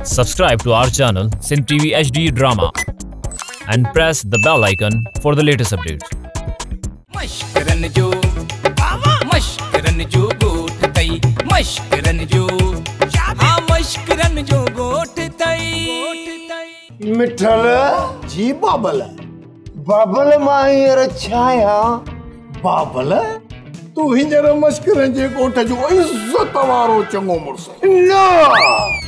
Subscribe to our channel Sin TV HD Drama and press the bell icon for the latest updates. मशकरन जो गोठ तई मशकरन जो हाँ मशकरन जो गोठ तई मिठल जी बाबल मायर छाया बाबल तू हींअर मशकरन जे गोठ जो इज्जत वारो चङो मुड़स न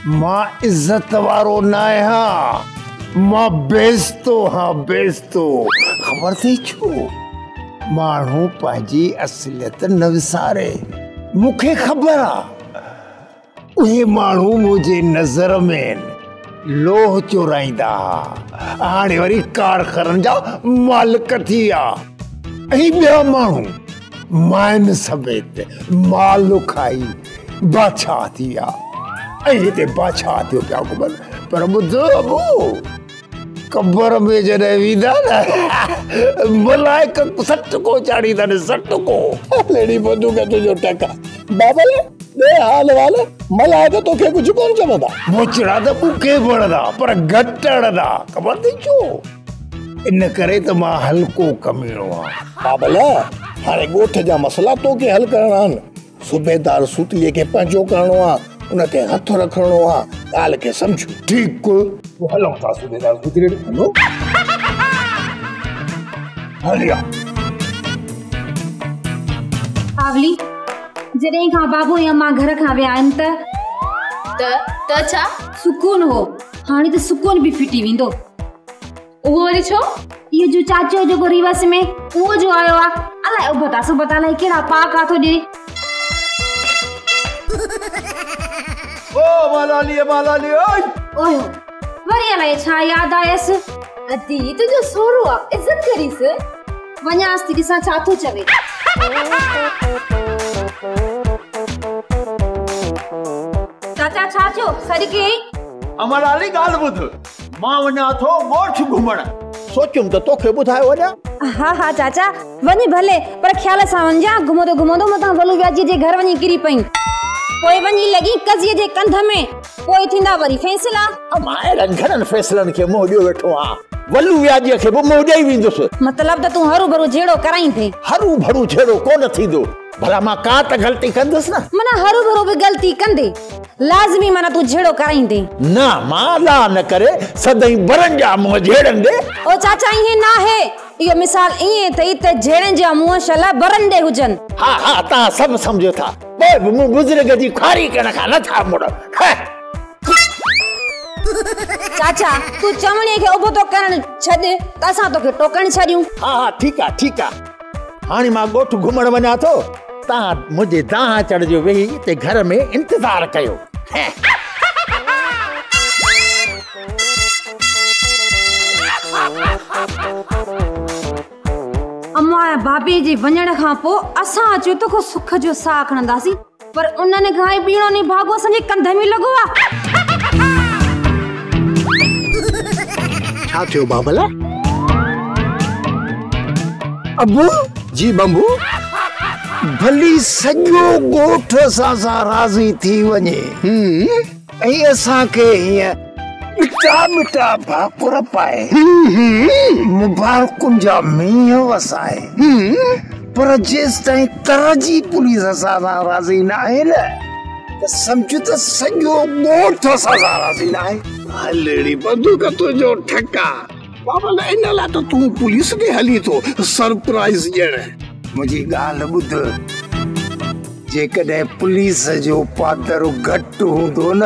मां इज्जत वारो न आहियां मां बेइज्जतो हाँ बेइज्जतो ख़बर थी छो माण्हू पंहिंजी असलियत न विसारे मूंखे ख़बर आहे उहे माण्हू मुंहिंजे नज़र में लोह चोराईंदा हाणे वरी कारखाननि जा मालिक थी विया ऐं ॿिया माण्हू माइन समेत माल खाई बादशाह थी विया ऐं हिते बादशाह थियो पिया घुमनि पर ॿुधो अबू कबर में जॾहिं वेंदा न मलाइक सटको चाढ़ींदा न सटको लेडी बंदूक तुंहिंजो टका बाबल ॿे हाल वाल मलाइक तोखे कुझु कोन चवंदा मोचड़ा त मूंखे वणंदा पर घटि अड़ंदा ख़बर थी छो इन करे त मां हल्को कमीणो आहियां बाबल हाणे ॻोठ जा मसला तोखे हल करणा आहिनि सूबेदार सूतीअ खे पंहिंजो करणो आहे उनखे हथ रखणो आहे ॻाल्हि खे सम्झो ठीकु हलूं था सूबेदार सूती हलो हलिया आवली जॾहिं खां बाबू या मां घर खां विया आहिनि त छा सुकून हो हाणे त सुकून बि फिटी वेंदो उहो वरी छो इहो जो चाचो जेको रिवर्स में उहो जो आयो आहे अलाए उबता अलाए कहिड़ा पाक आ थो ॾे ओ मालाली ओए वरी अलाए छा यादि आयसि अदी तुंहिंजो सोरो आहे इज़त करीसि वञांसि थी ॾिसां छा थो चवे चाचा छा थियो सरी कई अमराली ॻाल्हि ॿुध मां वञा थो ॻोठ घुमण सोचियुमि त तोखे ॿुधायो वञा हा चाचा वञी भले पर ख्याल सां वञा घुमंदो मतां वलू व्याजी जे घर वञी किरी पई पोइ वञी लगी कज़ीअ जे कंध में पोइ थींदा वरी फैसला मां अहिड़नि घणनि फैसलनि खे मुंहुं ॾियो वेठो आहियां वलू व्याजीअ खे बि मुंहुं ॾेई वेंदुसि मतलब त तूं हरू भरू झेड़ो कराई थे हरू भरू झेड़ो कोन थींदो भला मां का त ग़लती कंदुसि न मना हरू भरू बि ग़लती कंदे लाज़मी मना तू झेड़ो कराईंदे न मां ला न करे सदाई बरन जा मुंहुं झेड़ंदे ओ चाचा इहे ना है इहो मिसाल इहे थई त झेड़न जा मुंहुं शला बरंदे हुजन हा ता सब समझो था बे बुजुर्ग जी खारी कण खां न था मुड़ चाचा तू चमड़ीअ खे उभो तो करण छॾ त असां तोखे टोकण छॾियूं हा ठीक आहे हाणे मां ॻोठ घुमण वञा थो तव्हां मुंहिंजे दाह चढ़जो वेही ते घर में इंतज़ार कयो अम्मा भाभी जे वञण खां पोइ असां अचो त को सुख जो साह खणंदासीं पर उन्हनि खां बीणो नहीं भागो असांजे कंध में लॻो आहे छा थियो बाबला अबू जी बंबू भली सॼो ॻोठ असां सां राज़ी थी वञे ऐं असांखे हीअं मिठा भाकुर पाए मुबारकुनि जा मींहं वसाए पर जेसि ताईं तरजी पुलिस असां सां राज़ी न आहे न त सम्झ त सॼो ॻोठ असां सां राज़ी न आहे हलड़ी बंदूक तुंहिंजो ठका बाबा इन लाइ त तूं पुलिस खे हली थो सरप्राइज़ ॾियण मुंहिंजी ॻाल्हि ॿुध जेकॾहिं पुलिस जो पादर घटि हूंदो न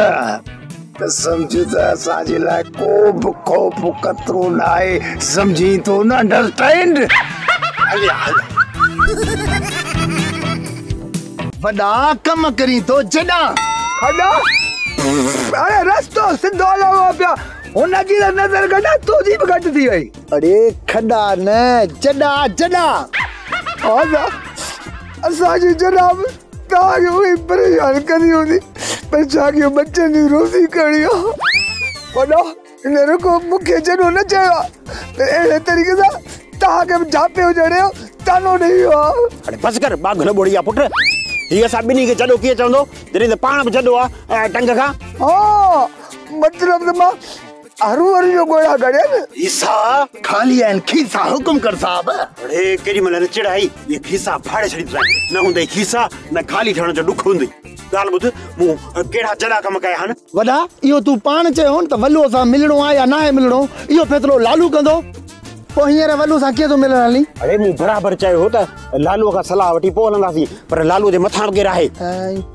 त सम्झ त असांजे लाइ को बि खौफ़ ख़तरो न आहे सम्झी थो न अंडरस्टैंड वॾा कम करी थो जॾा खड़ा अरे रस्तो सिधो लॻो पिया हुनजी नज़र गॾा तुंहिंजी बि घटि थी वई अरे खॾा न जॾा असांजी जनाब तव्हांखे उहे परेशान कंदी हूंदी पर छा कयूं बच्चनि जी रोज़ी करणी आहे वॾो हिन रुको मूंखे जॾो न चयो आहे त अहिड़े तरीक़े सां तव्हांखे बि झापे हुजण जो तानो ॾेई वियो आहे अरे बस कर बाघ बोड़िया पुट ही असां ॿिन्ही खे छॾो कीअं चवंदो जॾहिं त पाण बि छॾो आहे टंग खां। हाँ मतलब त मां हरू जो गोड़ा गड़े खीसा खाली आहिनि खीसा हुकुम कर साहब। अरे केॾी महिल न चिड़ाई ये खीसा फाड़े छॾी न हूंदई खीसा न खाली ठहण जो ॾुख हूंदी। ॻाल्हि ॿुध मूं कहिड़ा जॾा कम कया आहिनि। वॾा इहो तूं पाण चयो न त वल्लूअ सां मिलणो आहे या न आहे मिलणो, इहो फ़ैसिलो लालू कंदो। पोइ हींअर वल्लू सां कीअं थो मिलण हली? अरे मूं बराबरि चयो हो त लालूअ खां सलाह वठी पोइ हलंदासीं, पर लालूअ जे मथां केरु आहे?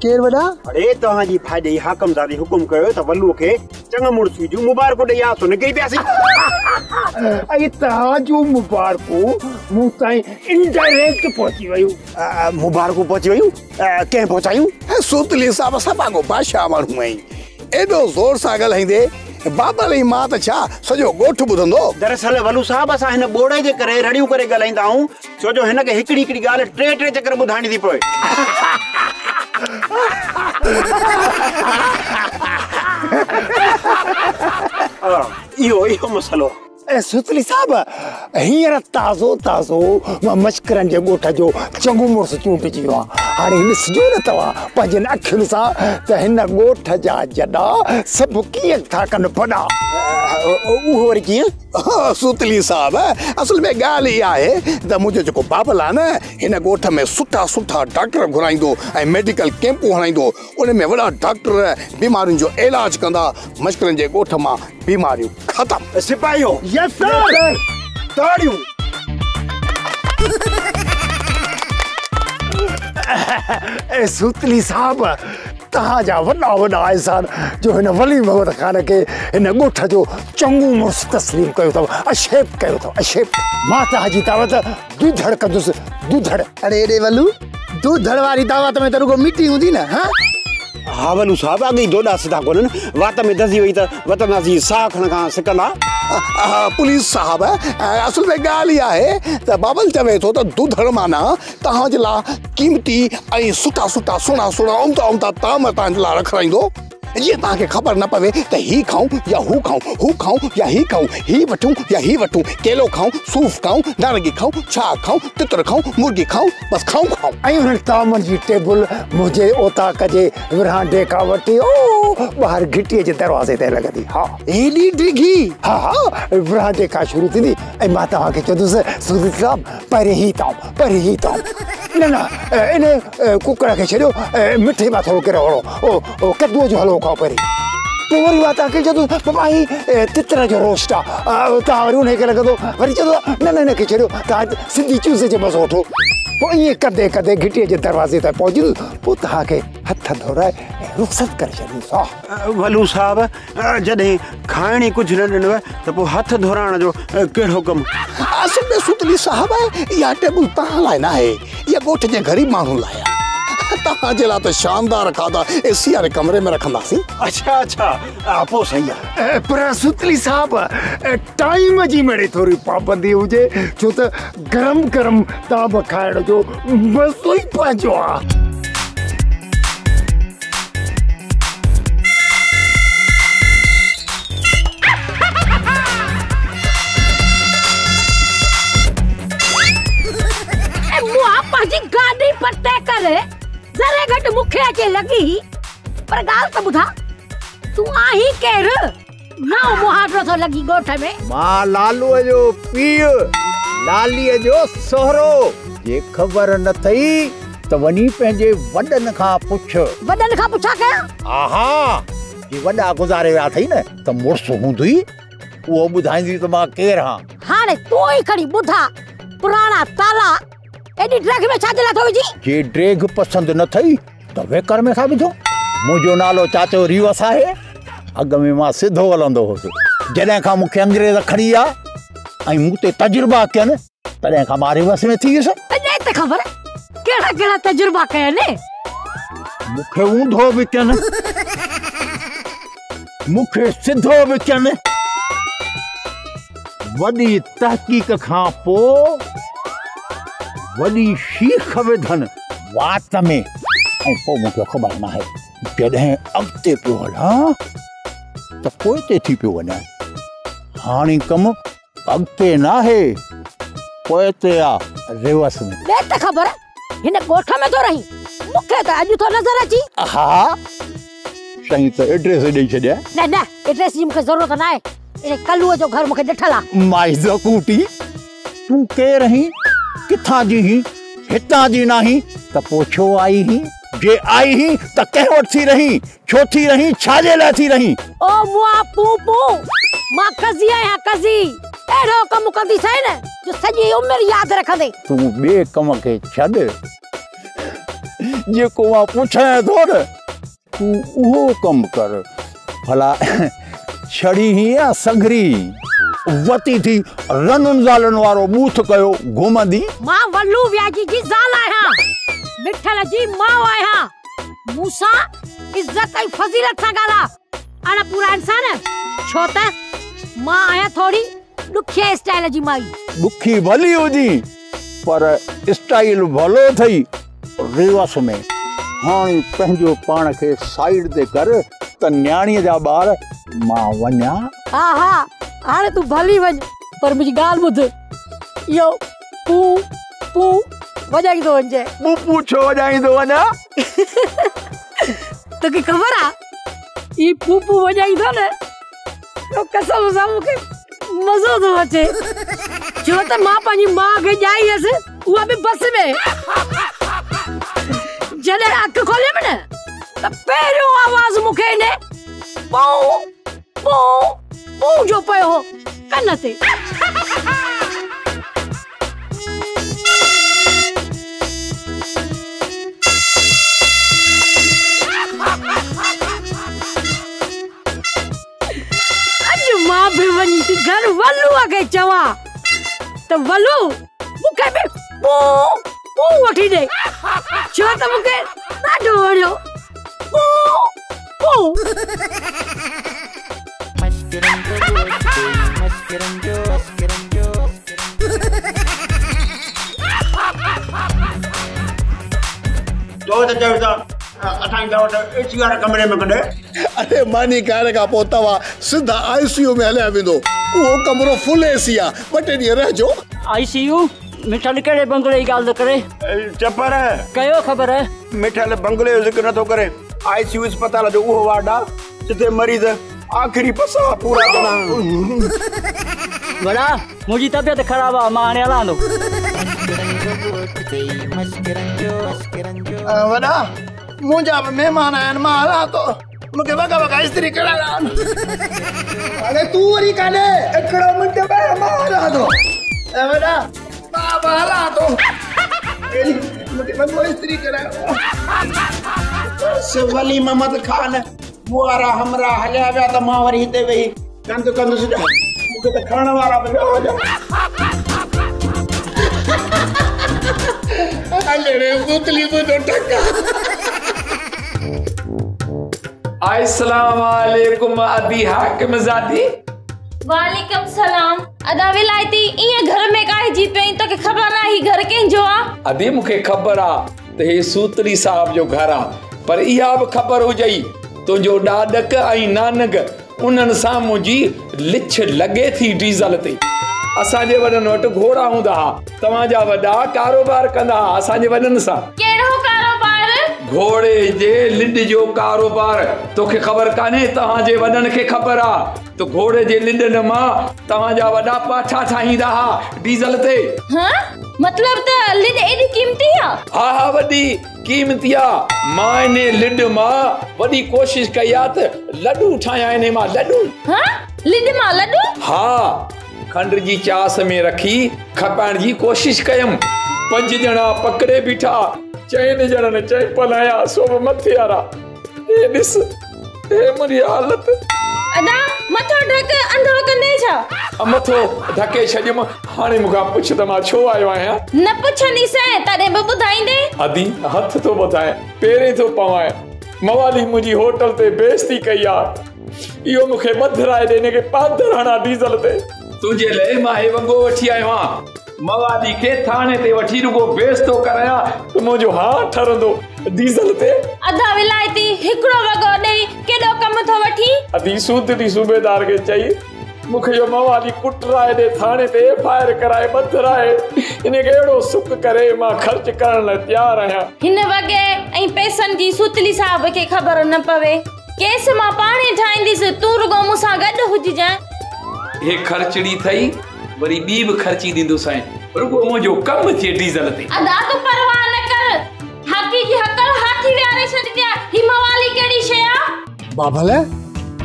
केरु वॾा? अरे तव्हांजी फ़ाइदे हाकमज़ादी हुकुम कयो त वल्लूअ खे चङो मुड़ुस जूं मुबारकूं ॾेई आसो निकिरी पियासीं। ऐं तव्हांजूं मुबारकूं मूं ताईं इनडायरेक्ट पहुची वियूं। मुबारकूं पहुची वियूं? कंहिं पहुचायूं? सूतली साहब सभाको बादशाह माण्हू आहीं, एॾो ज़ोर सां ॻाल्हाईंदे बाबल ई मां त छा सॼो ॻोठ ॿुधंदो। दरअसल वल्लू साहब असां हिन ॿोड़े जे करे रड़ियूं करे ॻाल्हाईंदा आहियूं, छो जो हिन खे हिकिड़ी हिकिड़ी ॻाल्हि टे चकर ॿुधाइणी थी पए। इहो मसलो। सुतली साहब हींअर ताज़ो मां मश्करनि जे ॻोठ जो चङो मुड़ुस चूंटिजी वियो आहे। हाणे हिन सॼो न तव्हां पंहिंजनि अखियुनि सां त हिन ॻोठ जा जॾा सभु कीअं था कनि फॾा। उहो वरी कीअं? सुतली साहब असल में ॻाल्हि इहा आहे त मुंहिंजो जेको बाबल आहे न हिन ॻोठ में सुठा डॉक्टर घुराईंदो ऐं मेडिकल कैंपूं हणाईंदो, उन में वॾा डॉक्टर बीमारियुनि जो इलाज कंदा। मश्करनि जे ॻोठ मां बीमारियूं ख़तम। सिपाहियो यस सर। ताड़ियूं। सुतली साहब तव्हांजा वॾा एहसान जो हिन वली मोहम्मद ख़ान खे हिन ॻोठ जो चङो मुड़ुस तस्लीम कयो अथव, अशेप कयो अथव अशेप। मां तव्हांजी दावत दूधड़ कंदुसि दूधड़। अरे एॾे वल्लू दूधड़ वारी दावत में त रुगो मिटी हूंदी न। हा वल्लू साहब अॻई दोॾा सिधा कोन्हनि, वात में दसी वई त वतंदासीं साह खण खां सिकंदा। पुलिस साहब असल में ॻाल्हि इहा आहे त बाबल चवे थो त दूधड़ माना तव्हांजे लाइ क़ीमती ऐं सुठा सुहिणा उम्दा ताम तव्हांजे लाइ रखाईंदो। जीअं तव्हांखे ख़बर न पवे त ही खाऊं या हू खाऊं या ही खाऊं, ही वठूं या ही वठूं, केलो खाऊं, सूफ़ खाऊं, नारंगी खाऊं, छा खाऊं, तितर खाऊं, मुर्गी खाऊं, बसि खाऊं। ऐं हुननि तामनि जी टेबल मुंहिंजे ओताक जे विरहांडे खां वठी ॿाहिरि घिटीअ जे दरवाज़े ते लॻंदी। हा एॾी डिघी? हा विरहांडे खां शुरू थींदी ऐं मां तव्हांखे चवंदुसि सुधी साहब पहिरीं ही ताऊं न इन कुकर खे छॾियो, मिठे मां थोरो किरो हलो कद्दूअ जो हलवो खाओ पहिरीं। पोइ वरी मां तव्हांखे चवंदुसि बाबा ही तितर जो रोस्ट आहे, तव्हां वरी उनखे लॻंदो वरी चवंदो न हिनखे छॾियो, तव्हां सिंधी चूज़े जो मज़ो वठो। पोइ ईअं कंदे घिटीअ जे दरवाज़े ताईं पहुचंदुसि, पोइ तव्हांखे हथ धोराए रुख़सत करे छॾींदुसि। वल्लू साहब जॾहिं खाइण ई कुझु न ॾिनो त पोइ हथ धोराइण जो कहिड़ो कमु? असल में सुतली साहब इहा टेबल तव्हां लाइ न आहे, इहा ॻोठ जे ग़रीब माण्हुनि लाइ आहे। तव्हांजे लाइ त शानदार खाधा एसी वारे कमरे में रखंदासीं। अच्छा पोइ सही आहे। पर सुतली साहब टाइम जी मिड़े थोरी पाबंदी हुजे, छो त गरम ताम खाइण जो मज़ो ई पंहिंजो आहे। गाड़ी पर तय करे जरे घट मुखे अचे लगी, पर गाल त बुधा तू आही केर ना मुहाडरो तो लगी गोठ में। मां लालूअ जो पीउ, लालीअ जो सोहरो। जे ख़बर न थई त वनी पंहिंजे वॾनि खां पुछ। वॾनि खां पुछा कया? आहा जे वॾा गुज़ारे विया थई न त मुड़ुस हूंदी उहो ॿुधाईंदी त मां केर हां। हाणे तू ई खड़ी बुधा पुराना ताला एडी ड्रैग में छा दिला थोई जी? जे ड्रैग पसंद न थई त वेकर में खा विधो। मुंहिंजो नालो चाचो रिवस आहे, अॻ में मां सिधो हलंदो हुउसि। जॾहिं खां मूंखे अंग्रेज़ खणी विया ऐं मूं ते तजुर्बा कयनि तॾहिं खां मां रिवस में थी वियुसि। अॼु त ख़बर कहिड़ा तजुर्बा कयनि? मूंखे ऊंधो बि कयनि, मूंखे सिधो बि कयनि। वॾी तहक़ीक़ खां पोइ वॾी शीख विधनि वात में, ऐं पोइ मूंखे ख़बर न आहे जॾहिं अॻिते पियो हलां त पोइ ते थी पियो वञा। हाणे कमु अॻिते न आहे पोइ ते आहे रिवर्स में। त ख़बर हिन ॻोठ में तो रही मूंखे त अॼु थो नज़र अची। हाँ सही तो एड्रेस ॾेई छॾिया। न न एड्रेस जी मूंखे ज़रूरत न आहे। इन कल्लूअ जो घर मूंखे ॾिठल आहे। माई ज़कूटी तूं केर रही किथां जी ही हितां जी नाही त पोइ छो आई ही? जे आई ही त कंहिं वटि थी रही? छो थी रही? छाजे लाइ थी रही? ओ मुआ पू मां कज़ी आहियां कज़ी। अहिड़ो कमु कंदी सही न जो सॼी उमिरि यादि रखंदे। तूं ॿिए कम खे छॾ, जेको मां पुछां थो न तूं उहो कमु कर। भला छड़ी ही या सगरी वती थी रनुनि ज़ालनि वारो बूथ कयो घुमंदी? मां वल्लू व्याजी जी ज़ाल आहियां, मिठल जी माउ आहियां। मूंसां इज़त ऐं फज़ीलत सां ॻाल्हा। अण पूरा इंसान छो त मां आहियां थोरी ॾुखिये स्टाइल जी माई। ॾुखी भली हुजी पर स्टाइल भलो अथई रिवर्स में। हाणे पंहिंजो पाण खे साइड ते कर त न्याणीअ जा ॿार मां वञा। हा हा हाणे तूं भली वञ पर मुंहिंजी ॻाल्हि ॿुध। इहो पू पू वॼाईंदो वञे। पू छो वॼाईंदो वञा? तोखे ख़बर आहे ई पू वॼाईंदो न तो कसम सां मूंखे मज़ो थो अचे। छो त मां पंहिंजी माउ खे ॼाई हुयसि, उहा बि बस में। जॾहिं अखि खोलियमि न त पहिरियों आवाज़ मूंखे इन पू पू पू जो पियो हो कन ते। मां भी वञी थी घर वल्लूअ खे चवां त वल्लू मूंखे बि पू पू वठी ॾे। छो त मूंखे ॾाढो वणियो पू पू। तो चवंदा एसी वारे कमरे में कॾहिं? अरे मानी कहने का पोइ तव्हां सिधा आईसीयू में हलिया वेंदो। उहो कमरो फुल एसी आहे, ॿ टे ॾींहं रहिजो। आईसीयू मिठल कहिड़े बंगले जी ॻाल्हि थो करे? चपर कयो ख़बर है मिठल बंगले जो ज़िक्र नथो करे। आईसीयू अस्पताल जो उहो वार्ड आहे जिते मरीज़ आख़िरी पसा पूरा वड़ा मुंहिंजी तबियत ख़राब आहे, मां हाणे हलां थो। वॾा मुंहिंजा बि महिमान आहिनि, मां हलां थो। मूंखे वॻा इस्त्री कराइणा। अरे तूं वरी काॾे? हिकिड़ो मिंट ॿाहिरि मां हलां थो। वॾा मां हलां थो। मूंखे वॻो इस्त्री कराइणो। वली मोहम्मद खान मुआरा हमरा हलिया विया त मां वरी हिते वेही कंदुसि। मूंखे त खणण वारा बि अस्सलाम वालेकुम अदी हाकिम ज़ादी। वालेकुम सलाम। अदा विलायती इए घर में काहे जी पई तके खबर ना ही घर कंहिंजो आ? अदी मूंखे ख़बर आ त हे सूतरी साहब जो घर आ, पर इहा बि ख़बर हुजई तुंहिंजो ॾाॾक ऐं नानक उन्हनि सां मुंहिंजी लिछ लॻे थी डीज़ल ते। असांजे वॾनि वटि घोड़ा हूंदा हा, तव्हांजा वॾा कारोबार कंदा हा असांजे वॾनि सां। कहिड़ो कारोबार? घोड़े जे लिड जो कारोबार। तोखे ख़बर कान्हे? तव्हांजे वॾनि खे ख़बर आ तो घोड़े जे लिडनि मां तव्हांजा वॾा पाठा ठाहींदा हा डीज़ल ते। हां मतलब त लिड एडी कीमती आ? हा वॾी कीमती आ। मां इने लिड मां वॾी कोशिश कई आ त लड्डू ठाहियां इने मां लड्डू। हां लिड मां लड्डू? हा खंड जी चास में रखी खपाइण जी कोशिश कयमि। 5 ॼणा पकड़े बीठा, 4 ॼणनि चैंपल आया सो मथे वारा। ए ॾिस ए मुंहिंजी हालत। अदा मथो ढक अंधो कंदे छा? मथो ढके छॾियमि। हाणे मूंखां पुछ त मां छो आयो आहियां? न पुछंदी सैं तॾहिं बि ॿुधाईंदे। अदी हथ थो ॿुधाए, पेरे थो पवाए। मवाली मुंहिंजी होटल ते बेइज्जती कई आ। इहो मूंखे ॿधराए ॾे, इनखे पादर हणा डीज़ल ते। तुंहिंजे लाइ मां हे वॻो वठी आयो आहियां। मवाली खे थाणे ते वठी रुगो बेइज्जतो करायां त मुंहिंजो हाथ ठरंदो डीज़ल ते। अदा विलायती हिकिड़ो वॻो ॾेई केॾो कम थो वठी? अदी सूतरी सूबेदार खे चई मुखे जो मवाली कुटराए दे थाने ते एफआईआर कराए बंधराए इने के एड़ो सुख करे मां खर्च करण ला तैयार आया। हिन वगे ऐं पैसनि जी सुतली साहब के खबर न पवे। केस मां पाणी ठाहींदिस तू रुगो मूंसां गॾु हुजजां। हे खर्चड़ी थई वरी बी भी खर्ची दींदो साईं रुगो मुंहिंजो कम थिए डीजल ते। अदा तू परवाह न कर हाकी जी हकल हाथी वियारे छॾिया। ही मवाली केड़ी शे आ? बाबल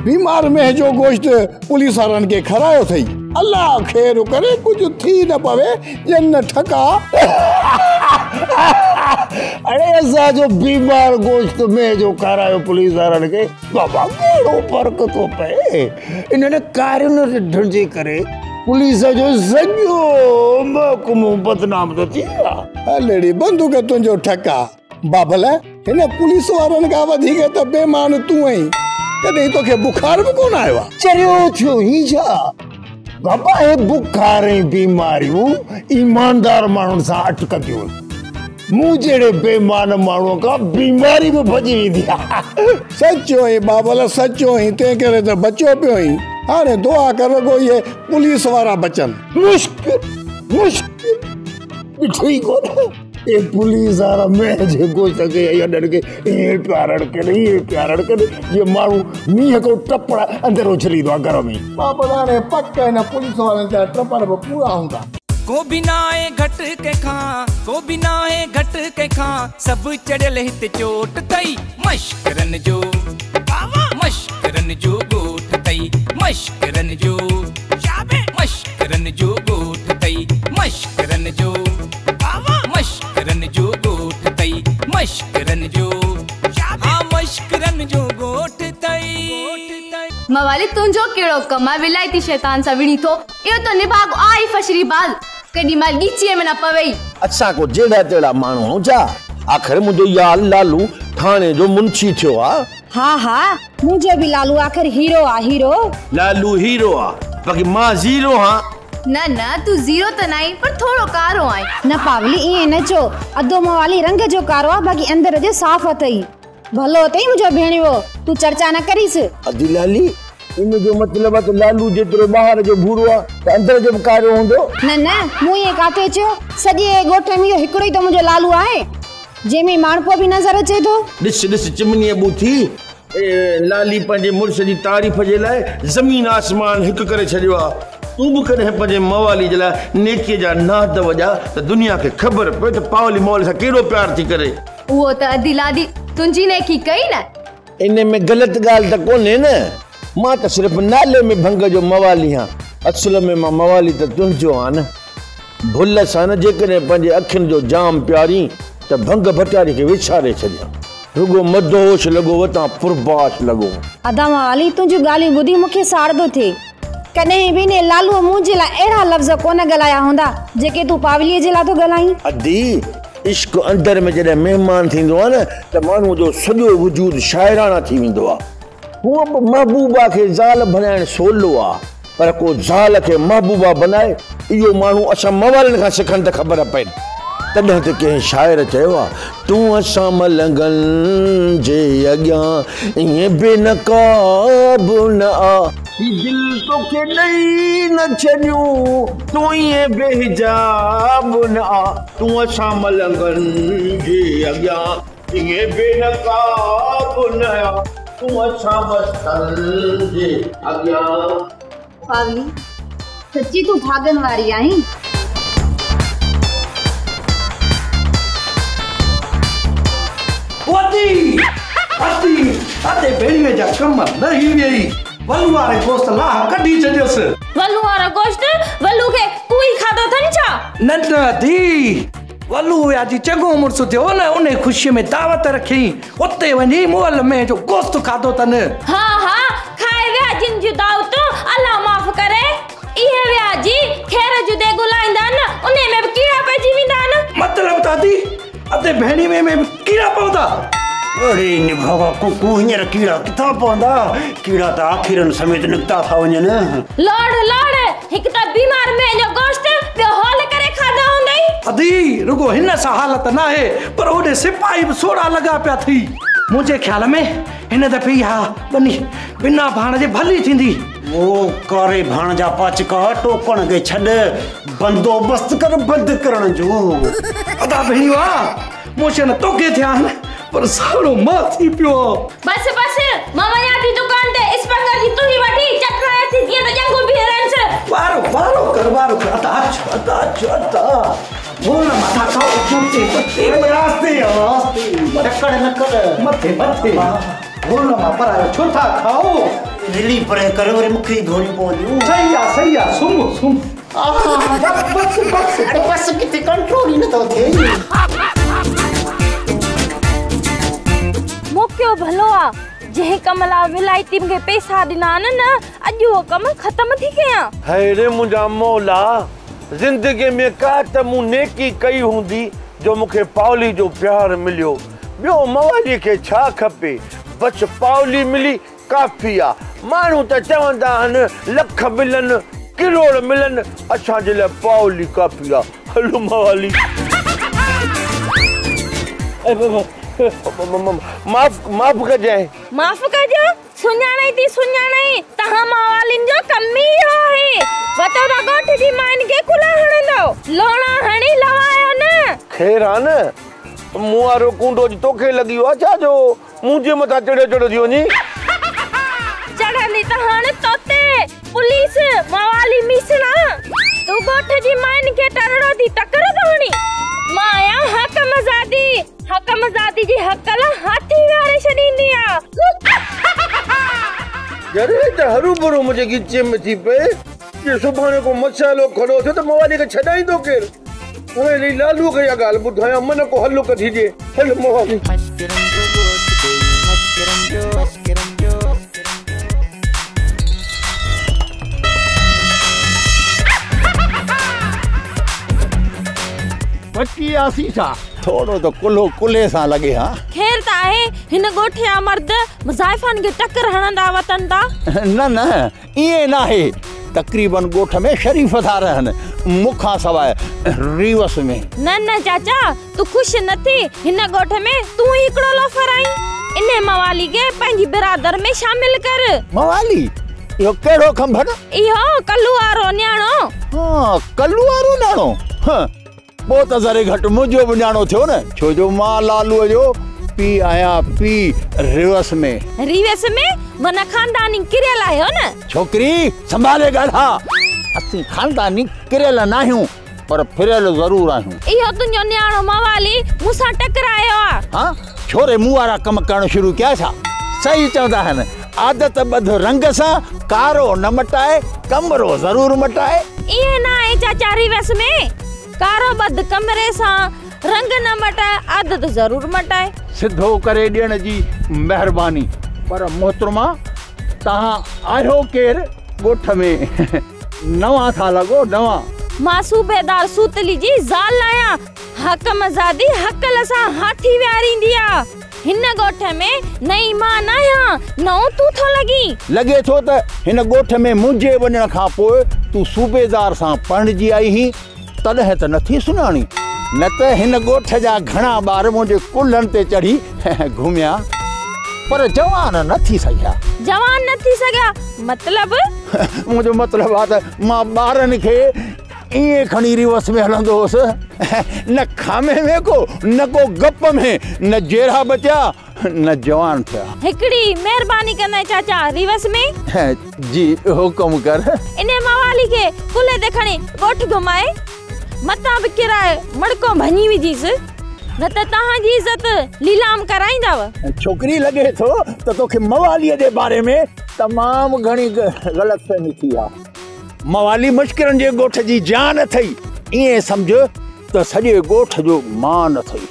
बीमार में जो गोश्त पुलिस वारन के खरायो थई। अल्लाह खैर करे कुछ थी न पवे जन ठका। अरे ऐसा जो बीमार गोश्त में जो करायो पुलिस वारन के बाबा केड़ो फर्क तो पे। इन्हें कार्य ढंजे करे पुलिस जो सॼो महकमो बदनाम तो थिया। हलड़ी बंदूक तुंहिंजो ठका बाबल हिन पुलिस वारन का वधीक त बेमान तू आई। कदे तो के बुखार भी कोन आयो आ। चरियो थियो ही छा बाबा हे बुखार ऐं बीमारियूं ईमानदार माण्हुनि सां अटकंदियूं। मूं जहिड़े बेमान माण्हूअ खां बीमारी भी भॼी वेंदी आहे। सचो ई बाबल सचो ई तंहिं करे त बचो पियो ई। हाणे दुआ कर रुगो ये पुलिस वारा बचन। मुश्किल मुश्किल ठीक हो ये पुलिस वारा में जे गोश्त के अडन के ये प्यारण करे ये मारू मीह को टपड़ा अंदर उछली दो घर में। बाबा ने पक्का ना पुलिस वाले जा टपड़ पूरा होगा। को बिनाए घट के खां को बिनाए घट के खां सब चढ़ल हित चोट तई मश्करन जो गोठ तई मश्करन जो मश्करन जो गोठ तई मश्करन जो गोठ तई मश्करन जो मश्करन जो गोठ तई। मवाली तुंजो केड़ो कमा विलायती शैतान सा विणी थो यो तो निभाग आई फशरी बाल कडी माल गीचीए में ना पवेई। अच्छा को जेड़ा तेड़ा मानो जा आखिर मुझे यार लालू थाने जो मुंशी थियो आ। हाँ हाँ मुझे भी लालू आखिर हीरो आ। हीरो लालू हीरो आ बाकी मां जीरो हां। ना ना तू जीरो तो नहीं पर थोड़ो कारो आई। न पावली ये न चो अदो मवाली रंग जो कारो आ बाकी अंदर जो साफ अथई। भलो अथई मुझो भेणियो तू चर्चा न करीस। अदी लाली इन जो मतलब है लालू जेतरो बाहर जो भूरो आ त अंदर जो कारो होंदो। न न मु ये काथे चो सजे गोठे में हिकड़ो ही तो मुझो लालू आहे जेमे माणपो भी नजर अचे तो। दिस चिमनी बूथी लाली पंजे मुर्श जी तारीफ जे लाए जमीन आसमान हिक करे छडियो आ। तू भी करे पंजे मवाली जे लाए नेकी जा नाद वजा त दुनिया के खबर पे त पावली मौल सा केड़ो प्यार थी करे। वो त अदिलादी तुंजी ने की कई ना इने में गलत गाल त कोने न। मां त सिर्फ नाले में भंग जो मवाली हां असल में मां मवाली त तुंजो आ न। भुल सा न जेकरे पंजे अखिन जो जाम प्यारी त भंग भटारी के विछारे छडिया। रुगो मदोश लगो वता पुरबाश लगो। अदा मवाली तुंजी गाली बुधी मुखे साड़दो थे। कने भी ने लालू मुझे ला एड़ा लफ्ज कोन गलाया होंदा जेके तू पावली जे ला तो गलाई। अदी इश्क अंदर में जडे मेहमान थींदो आ न त मानू जो सॼो वजूद शायराना थी वेंदो आ। हुआ महबूबा के जाल बनाइण सोलो आ पर को जाल के महबूबा बनाए इयो मानू असा मवालन का सिखन त खबर पए। तॾहिं त कंहिं शाइर चयो आ तूं असां मलंगन जे अॻियां ईअं बेनकाब न आ। दिल तोखे ॾेई न छॾियूं तूं ईअं बेहिजाब न आ। तूं असां मलंगन जे अॻियां ईअं बेनकाब न आ। तूं असां मस्तन जे अॻियां। पावली सच्ची तू भागन वारी आहीं। अते भेड़िए जा कम न ही वेई वल्लू वारे गोश्त ला कडी छजस। वल्लू वारा गोश्त वल्लू के कोई खादो थन छा? न दी वल्लू या जी चगो मुर्स थियो न उने खुशी में दावत रखी उते वनी मोल में जो गोश्त खादो तन। हां हां खाए व्या जिन जो दावत अल्लाह माफ करे। इहे व्या जी खैर जो दे गुलाइंदा न उने में कीड़ा पजी विंदा न। मतलब दादी अते भेड़ी में कीड़ा पौदा। अरे निभावा को हियर कीड़ा किथा पौंदा कीड़ा त आखिरन समेत निकता था वञन। लड़ हिक त बीमार में जो गोश्त पे हॉल करे खादा होंदई। अदी रुगो हिन सा हालत ना है पर ओडे सिपाही भी सोड़ा लगा पिया थी। मुझे ख्याल में हिन दफे हा बनी बिना भाण जे भली थींदी वो कारे भाण जा पाचका टोकण के छड बंदोबस्त कर बंद करण जो अदा भेणिया मोशन तो के ध्यान पर सारो माथी पियो बस मामा यादी दुकान ते इस प्रकार की तू ही वठी चक्राया थी दिया तो जंगो भी हैरान से वारो कर अता बोल ना माथा खाओ चुपते रास्ते मथे बोल ना पर छोटा खाओ रिली परे करे रे मुखी धोनी पोदियो सही आ सुम बस किते कंट्रोल ही न तो थे मोक्यो भलो आ जे कमला विलायती के पैसा दिना न अज वो कम खत्म थी गया है रे मुंजा मौला जिंदगी में का त मु नेकी कई हुंदी जो मुखे पावली जो प्यार मिलियो बियो मवाली के छा खपे बच पावली मिली काफी आ मानू त चवंदा हन लख मिलन करोड़ मिलन अच्छा जे ले पावली काफी आ हलो मवाली माफ कर जाए सुञाणाई तहां मवालिन जो कमी हो है बतो दा गोठ जी मान के कुला हणंदो लोणा हणी लवायो न खैर आ न मुआरो कुंडो जी तोखे लगी हो छा जो मुंजे मथा चढ़ो दियो नी चढ़ली तहां तोते पुलिस मवाली मिसना तू गोठ जी मान के टरड़ो दी टकर दवणी माया हकम जादी जी हकला हाथी वारे छडींदिया जरे त हरू बुरो मुझे गिचे में थी पे ये सुभाणे को मसालो खड़ो थे तो मवाली के छडाई दो केर ओए ली लालू के या गाल बुधाया मन को हल्लो कथी जे हल मवाली बच्ची आसी था थोड़ो तो कुले सा लगे हां खैर ता है हिन गोठिया मर्द मुजाइफन के टक्कर हणंदा वतन ता न ये ना है तकरीबन गोठ में शरीफ था रहन मुखा सवाए रिवस में न चाचा तू खुश नथी हिन गोठ में तू एकड़ो लोफर आई इने मवाली के पंजी बिरादर में शामिल कर मवाली यो केड़ो खंभन इहो कल्लुआरो न्याणो हां कल्लुआरो न्याणो हां बहुत जरे घट मुझो बजानो थियो न छो जो मां लालू जो पी आया पी रिवस में मना खानदानी किरेला है न छोकरी संभाले गधा असि खानदानी किरेला नाहू पर फिरेल जरूर आहू इहो तुन्यो न्याणो मवाली मुसा टकरायो हां छोरे मुवारा कम करण शुरू किया था सही चवदा हन आदत बध रंग सा कारो न मटाए कमरो जरूर मटाए ये ना है चाचा रिवस में कारो बद कमरे सा रंग न मटाए आदत जरूर मटाए सिद्धो करे देण जी मेहरबानी पर मोहतरमा तहां आयो केर गोठ में नवा था लगो नवा मासूबेदार सूतली जी जाल लाया हकम जादी हकल सा हाथी व्यारी दिया हिन गोठ में नई मां नाया नौ तू थो लगे थो त हिन गोठ में मुझे वणन खा पोए तू सूबेदार सा पढ़जी आई ही तॾहिं त नथी सुञाणी न त हिन गोठ जा घणा ॿार मुंहिंजे कुल्हनि ते चढ़ी घुमिया पर जवान न थी सघिया मतलब मुंहिंजो मतिलबु आहे त मां ॿारनि खे ईअं खणी रिवस में हलंदो हुअसि न खामे में न को गप में न जेरा बचा न जवान थिया हिकड़ी मेहरबानी करना चाचा रिवस में जी हुकुम कर इने मवाली के कुले देखणी गोठ घुमाए मता भी किराए मड़को भनी विजीस न त तहां जी इज्जत लीलाम कराइंदाव छोकरी लगे थो त तोखे मवाली जे बारे में तमाम घणी गलतफहमी थी आ मवाली मुश्किलन जे गोठ जी जान थई इए समझ त सजे गोठ जो मान थई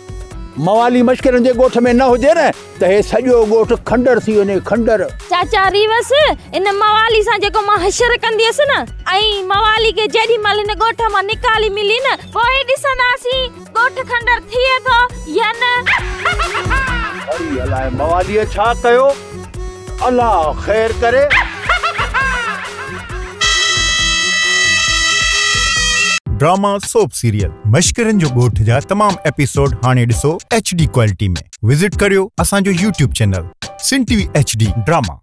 मवाली मुश्किलन जे गोठ में न हुजे न त हे सजो गोठ खंडर थी वने खंडर चाचा रिवस इन मवाली सा जेको मां हशर कंदीस न आई मवाली के जेडी मल ने गोठ मां निकाली मिली न पोइ दिसनासी गोठ खंडर थिए थो या न अरे अलाए मवाली छा कयो अल्लाह खैर करे ड्रामा सोप सीरियल मश्करन जो गोठ जा तमाम एपिसोड हाने ॾिसो HD क्वालिटी में विजिट करियो असांजो YouTube चैनल सिन TV HD ड्रामा।